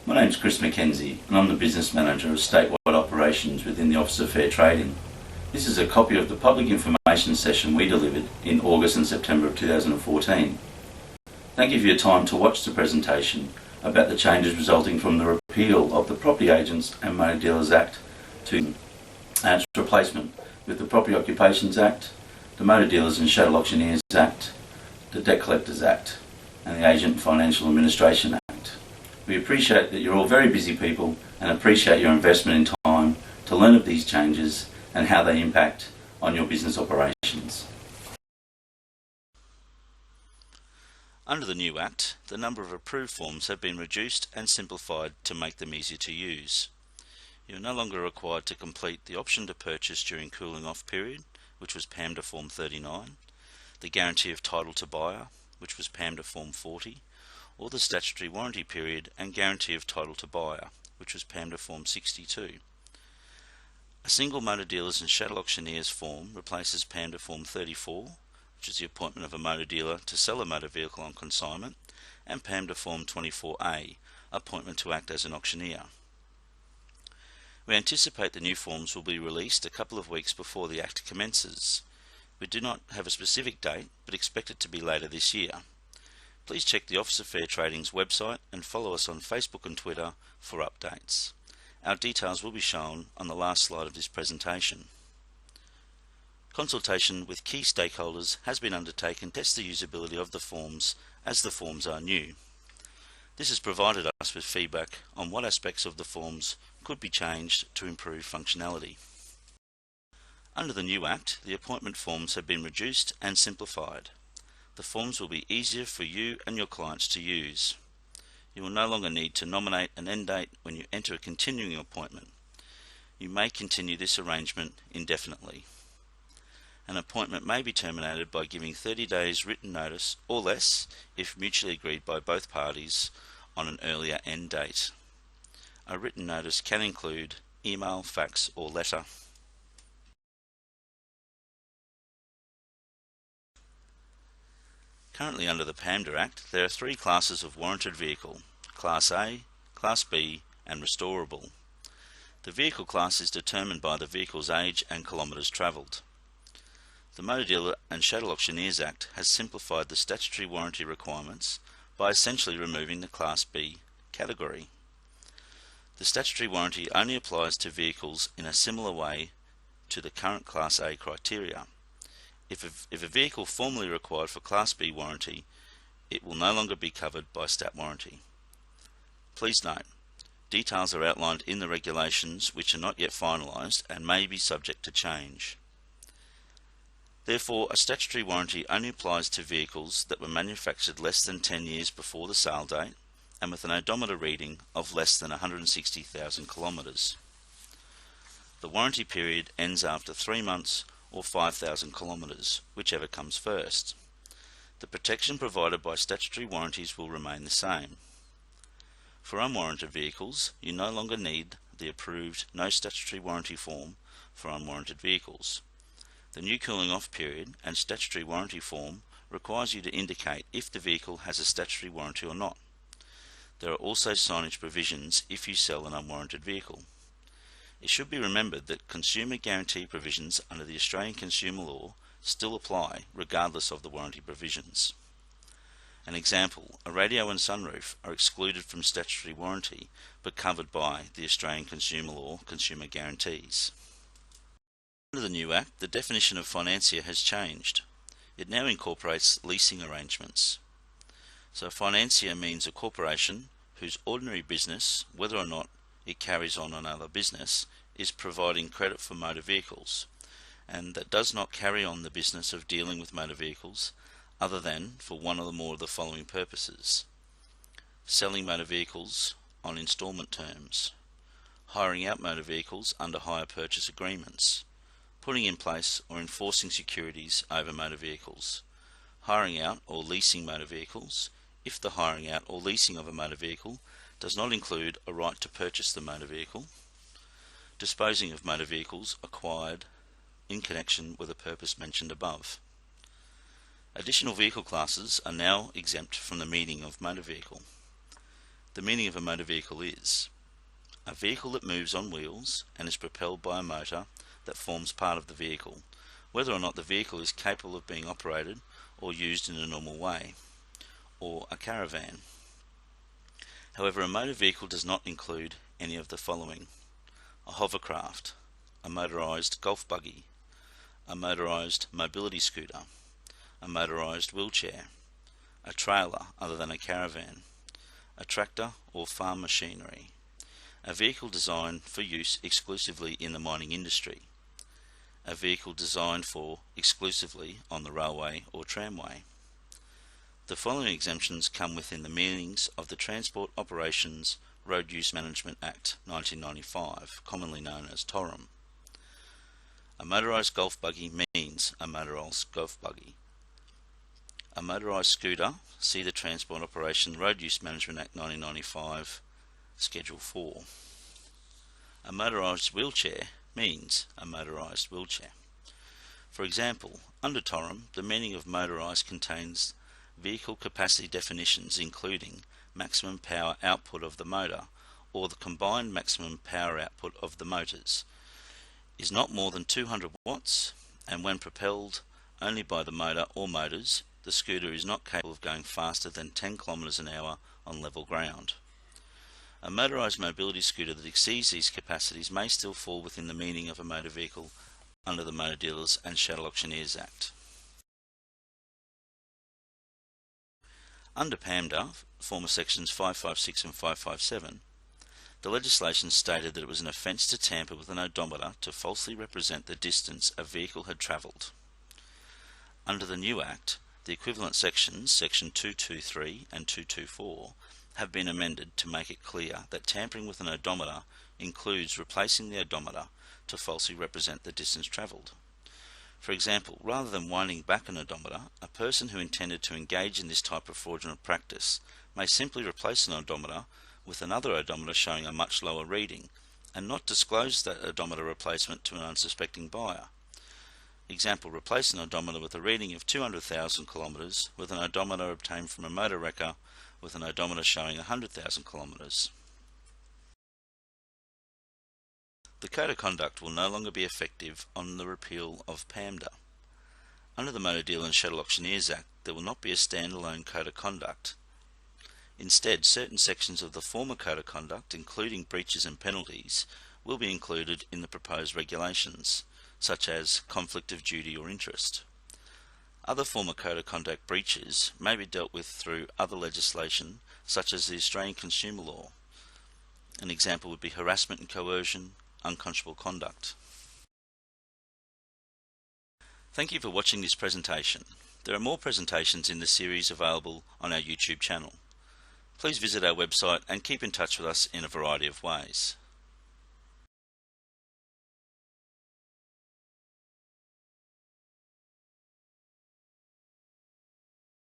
My name is Chris Mackenzie and I'm the Business Manager of Statewide Operations within the Office of Fair Trading. This is a copy of the public information session we delivered in August and September of 2014. Thank you for your time to watch the presentation about the changes resulting from the repeal of the Property Agents and Motor Dealers Act and its replacement with the Property Occupations Act, the Motor Dealers and Chattel Auctioneers Act, the Debt Collectors Act and the Agent Financial Administration Act. We appreciate that you're all very busy people and appreciate your investment in time to learn of these changes and how they impact on your business operations. Under the new Act, the number of approved forms have been reduced and simplified to make them easier to use. You are no longer required to complete the option to purchase during cooling off period, which was PAMDA Form 39, the guarantee of title to buyer, which was PAMDA Form 40, or the statutory warranty period and guarantee of title to buyer, which was PAMDA Form 62. A single Motor Dealers and Chattel Auctioneers form replaces PAMDA Form 34, which is the appointment of a motor dealer to sell a motor vehicle on consignment, and PAMDA Form 24A, appointment to act as an auctioneer. We anticipate the new forms will be released a couple of weeks before the Act commences. We do not have a specific date, but expect it to be later this year. Please check the Office of Fair Trading's website and follow us on Facebook and Twitter for updates. Our details will be shown on the last slide of this presentation. Consultation with key stakeholders has been undertaken to test the usability of the forms as the forms are new. This has provided us with feedback on what aspects of the forms could be changed to improve functionality. Under the new Act, the appointment forms have been reduced and simplified. The forms will be easier for you and your clients to use. You will no longer need to nominate an end date when you enter a continuing appointment. You may continue this arrangement indefinitely. An appointment may be terminated by giving 30 days written notice or less if mutually agreed by both parties on an earlier end date. A written notice can include email, fax or letter. Currently under the PAMDA Act, there are three classes of warranted vehicle: Class A, Class B and Restorable. The vehicle class is determined by the vehicle's age and kilometres travelled. The Motor Dealer and Chattel Auctioneers Act has simplified the statutory warranty requirements by essentially removing the Class B category. The statutory warranty only applies to vehicles in a similar way to the current Class A criteria. If a vehicle formerly required for Class B warranty, it will no longer be covered by stat warranty. Please note, details are outlined in the regulations which are not yet finalised and may be subject to change. Therefore, a statutory warranty only applies to vehicles that were manufactured less than 10 years before the sale date and with an odometer reading of less than 160,000 kilometres. The warranty period ends after 3 months or 5,000 kilometres, whichever comes first. The protection provided by statutory warranties will remain the same. For unwarranted vehicles, you no longer need the approved no statutory warranty form for unwarranted vehicles. The new cooling off period and statutory warranty form requires you to indicate if the vehicle has a statutory warranty or not. There are also signage provisions if you sell an unwarranted vehicle. It should be remembered that consumer guarantee provisions under the Australian consumer law still apply regardless of the warranty provisions. An example, a radio and sunroof are excluded from statutory warranty but covered by the Australian consumer law consumer guarantees. Under the new Act, the definition of financier has changed. It now incorporates leasing arrangements. So a financier means a corporation whose ordinary business, whether or not it carries on another business, is providing credit for motor vehicles, and that does not carry on the business of dealing with motor vehicles other than for one or more of the following purposes: selling motor vehicles on instalment terms, hiring out motor vehicles under hire purchase agreements, putting in place or enforcing securities over motor vehicles, hiring out or leasing motor vehicles if the hiring out or leasing of a motor vehicle does not include a right to purchase the motor vehicle, disposing of motor vehicles acquired in connection with a purpose mentioned above. Additional vehicle classes are now exempt from the meaning of motor vehicle. the meaning of a motor vehicle is a vehicle that moves on wheels and is propelled by a motor that forms part of the vehicle, whether or not the vehicle is capable of being operated or used in a normal way, or a caravan. However, a motor vehicle does not include any of the following: a hovercraft, a motorised golf buggy, a motorised mobility scooter, a motorised wheelchair, a trailer other than a caravan, a tractor or farm machinery, a vehicle designed for use exclusively in the mining industry, a vehicle designed for exclusively on the railway or tramway. The following exemptions come within the meanings of the Transport Operations Road Use Management Act 1995, commonly known as TORM. A motorised golf buggy means a motorised golf buggy. A motorised scooter, see the Transport Operations Road Use Management Act 1995, Schedule 4. A motorised wheelchair means a motorised wheelchair. For example, under TORM, the meaning of motorised contains vehicle capacity definitions including maximum power output of the motor or the combined maximum power output of the motors is not more than 200 watts, and when propelled only by the motor or motors, the scooter is not capable of going faster than 10 km an hour on level ground. A motorised mobility scooter that exceeds these capacities may still fall within the meaning of a motor vehicle under the Motor Dealers and Chattel Auctioneers Act. Under PAMDA, former sections 556 and 557, the legislation stated that it was an offence to tamper with an odometer to falsely represent the distance a vehicle had travelled. Under the new Act, the equivalent sections, section 223 and 224, have been amended to make it clear that tampering with an odometer includes replacing the odometer to falsely represent the distance travelled. For example, rather than winding back an odometer, a person who intended to engage in this type of fraudulent practice may simply replace an odometer with another odometer showing a much lower reading and not disclose that odometer replacement to an unsuspecting buyer. Example, replace an odometer with a reading of 200,000 kilometres with an odometer obtained from a motor wrecker with an odometer showing 100,000 kilometres. The Code of Conduct will no longer be effective on the repeal of PAMDA. Under the Motor Dealer and Chattel Auctioneers Act, there will not be a standalone Code of Conduct. Instead, certain sections of the former Code of Conduct, including breaches and penalties, will be included in the proposed regulations, such as conflict of duty or interest. Other former Code of Conduct breaches may be dealt with through other legislation, such as the Australian Consumer Law. An example would be harassment and coercion, unconscionable conduct. Thank you for watching this presentation. There are more presentations in the series available on our YouTube channel. Please visit our website and keep in touch with us in a variety of ways.